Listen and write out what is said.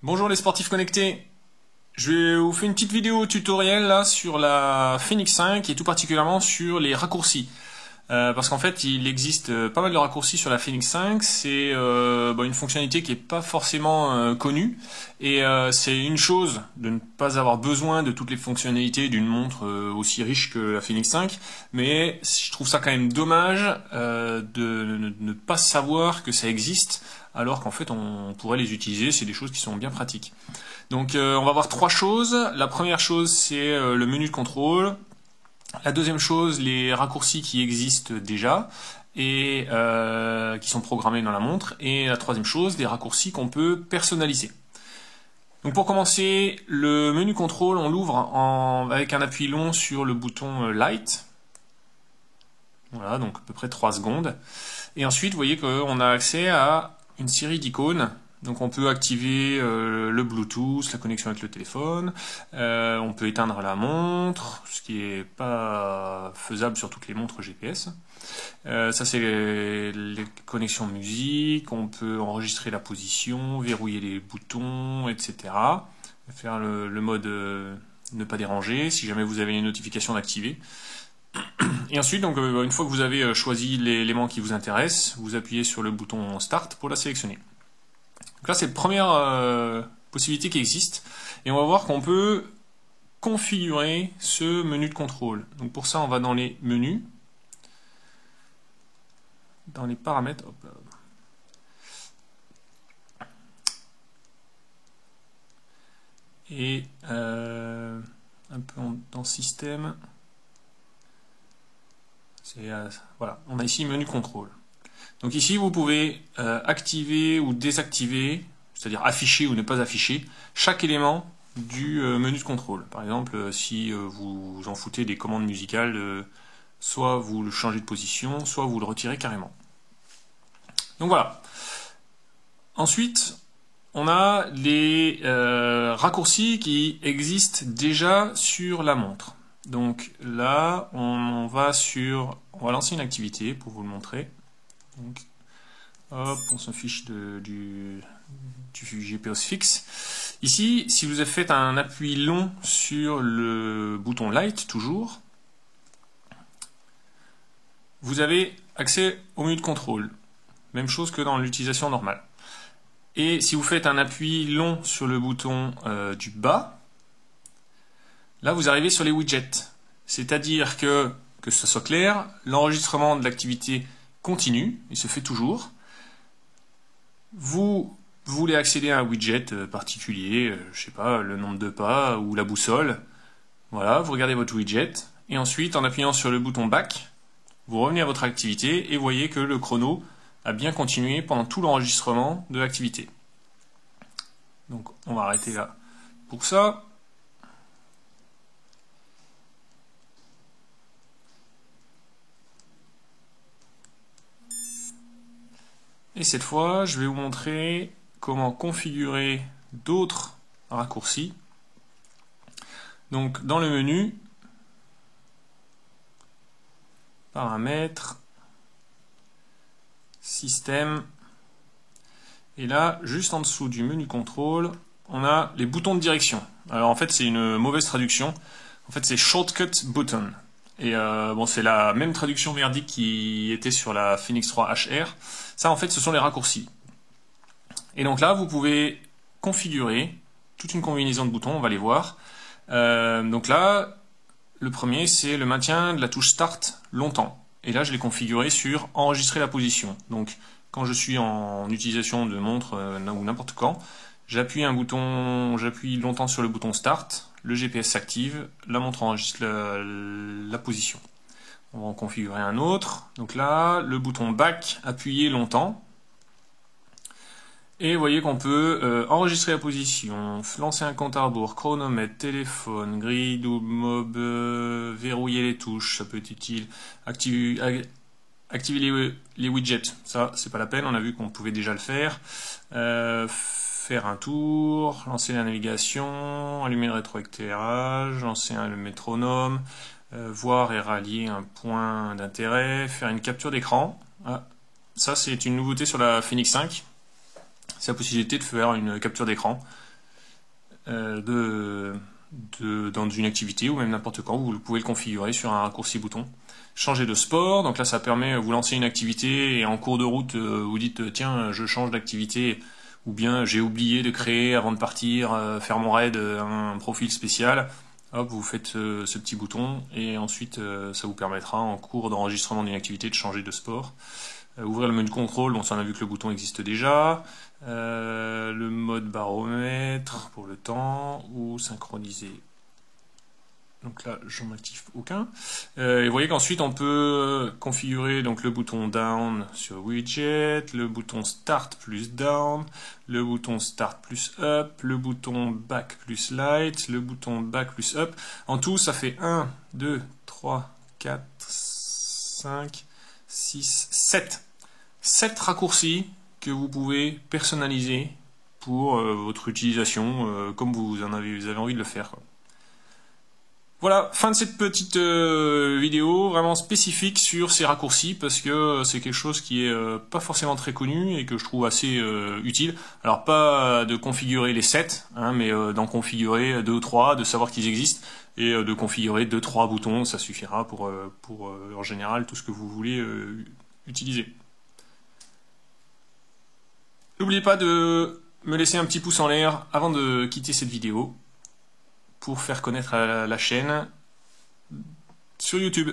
Bonjour les sportifs connectés. Je vais vous faire une petite vidéo tutoriel là sur la Phoenix 5 et tout particulièrement sur les raccourcis. Parce qu'en fait il existe pas mal de raccourcis sur la Phoenix 5. C'est une fonctionnalité qui n'est pas forcément connue. Et c'est une chose de ne pas avoir besoin de toutes les fonctionnalités d'une montre aussi riche que la Phoenix 5. Mais je trouve ça quand même dommage de ne pas savoir que ça existe, alors qu'en fait on pourrait les utiliser, c'est des choses qui sont bien pratiques. Donc on va voir trois choses. La première chose c'est le menu de contrôle. La deuxième chose, les raccourcis qui existent déjà et qui sont programmés dans la montre. Et la troisième chose, des raccourcis qu'on peut personnaliser. Donc pour commencer, le menu contrôle, on l'ouvre avec un appui long sur le bouton Light. Voilà, donc à peu près 3 secondes. Et ensuite, vous voyez qu'on a accès à une série d'icônes. Donc on peut activer le Bluetooth, la connexion avec le téléphone, on peut éteindre la montre, ce qui n'est pas faisable sur toutes les montres GPS. Ça c'est les connexions musique, on peut enregistrer la position, verrouiller les boutons, etc. Faire le mode ne pas déranger, si jamais vous avez les notifications d'activer. Et ensuite, donc, une fois que vous avez choisi l'élément qui vous intéresse, vous appuyez sur le bouton Start pour la sélectionner. Donc là, c'est la première possibilité qui existe. Et on va voir qu'on peut configurer ce menu de contrôle. Donc pour ça, on va dans les menus, dans les paramètres. Hop là. Et un peu dans Système. Voilà, on a ici menu de contrôle. Donc ici, vous pouvez activer ou désactiver, c'est-à-dire afficher ou ne pas afficher, chaque élément du menu de contrôle. Par exemple, si vous en foutez des commandes musicales, soit vous le changez de position, soit vous le retirez carrément. Donc voilà. Ensuite, on a les raccourcis qui existent déjà sur la montre. Donc là, on va lancer une activité pour vous le montrer. Donc, hop, on s'en fiche du GPS fixe. Ici, si vous avez fait un appui long sur le bouton Light, toujours, vous avez accès au menu de contrôle. Même chose que dans l'utilisation normale. Et si vous faites un appui long sur le bouton du bas, là vous arrivez sur les widgets. C'est-à-dire que ce soit clair, l'enregistrement de l'activité continue, il se fait toujours. Vous voulez accéder à un widget particulier, je sais pas, le nombre de pas ou la boussole. Voilà, vous regardez votre widget et ensuite en appuyant sur le bouton Back, vous revenez à votre activité et voyez que le chrono a bien continué pendant tout l'enregistrement de l'activité. Donc on va arrêter là pour ça. Et cette fois, je vais vous montrer comment configurer d'autres raccourcis. Donc dans le menu, paramètres, système, et là, juste en dessous du menu contrôle, on a les boutons de direction. Alors en fait, c'est une mauvaise traduction. En fait, c'est shortcut button. Et c'est la même traduction merdique qui était sur la Phoenix 3 HR. Ça, en fait, ce sont les raccourcis. Et donc là, vous pouvez configurer toute une combinaison de boutons, on va les voir. Donc là, le premier, c'est le maintien de la touche Start longtemps. Et là, je l'ai configuré sur enregistrer la position. Donc, quand je suis en utilisation de montre ou n'importe quand, j'appuie longtemps sur le bouton Start, le GPS s'active, la montre enregistre la position. On va en configurer un autre. Donc là, le bouton Back, appuyer longtemps. Et vous voyez qu'on peut enregistrer la position, lancer un compte à rebours, chronomètre, téléphone, grille, double mob, verrouiller les touches, ça peut être utile, activer les widgets, ça c'est pas la peine, on a vu qu'on pouvait déjà le faire, faire un tour, lancer la navigation, allumer le rétroéclairage, lancer le métronome, voir et rallier un point d'intérêt, faire une capture d'écran. Ah, ça c'est une nouveauté sur la Phoenix 5. C'est la possibilité de faire une capture d'écran. dans une activité ou même n'importe quand. Vous pouvez le configurer sur un raccourci bouton. Changer de sport, donc là ça permet, vous lancez une activité et en cours de route vous dites tiens je change d'activité ou bien j'ai oublié de créer avant de partir, faire mon raid, un profil spécial. Hop, vous faites ce petit bouton et ensuite ça vous permettra en cours d'enregistrement d'une activité de changer de sport. Ouvrir le menu contrôle, bon ça on a vu que le bouton existe déjà. Le mode baromètre pour le temps ou synchroniser. Donc là, j'en active aucun. Et vous voyez qu'ensuite, on peut configurer donc le bouton down sur widget, le bouton start plus down, le bouton start plus up, le bouton back plus light, le bouton back plus up. En tout, ça fait 1, 2, 3, 4, 5, 6, 7. 7 raccourcis que vous pouvez personnaliser pour votre utilisation comme vous avez envie de le faire, quoi. Voilà, fin de cette petite vidéo vraiment spécifique sur ces raccourcis parce que c'est quelque chose qui est pas forcément très connu et que je trouve assez utile. Alors pas de configurer les 7, hein, mais d'en configurer 2 ou 3, de savoir qu'ils existent et de configurer 2-3 boutons, ça suffira pour en général tout ce que vous voulez utiliser. N'oubliez pas de me laisser un petit pouce en l'air avant de quitter cette vidéo pour faire connaître la chaîne sur YouTube.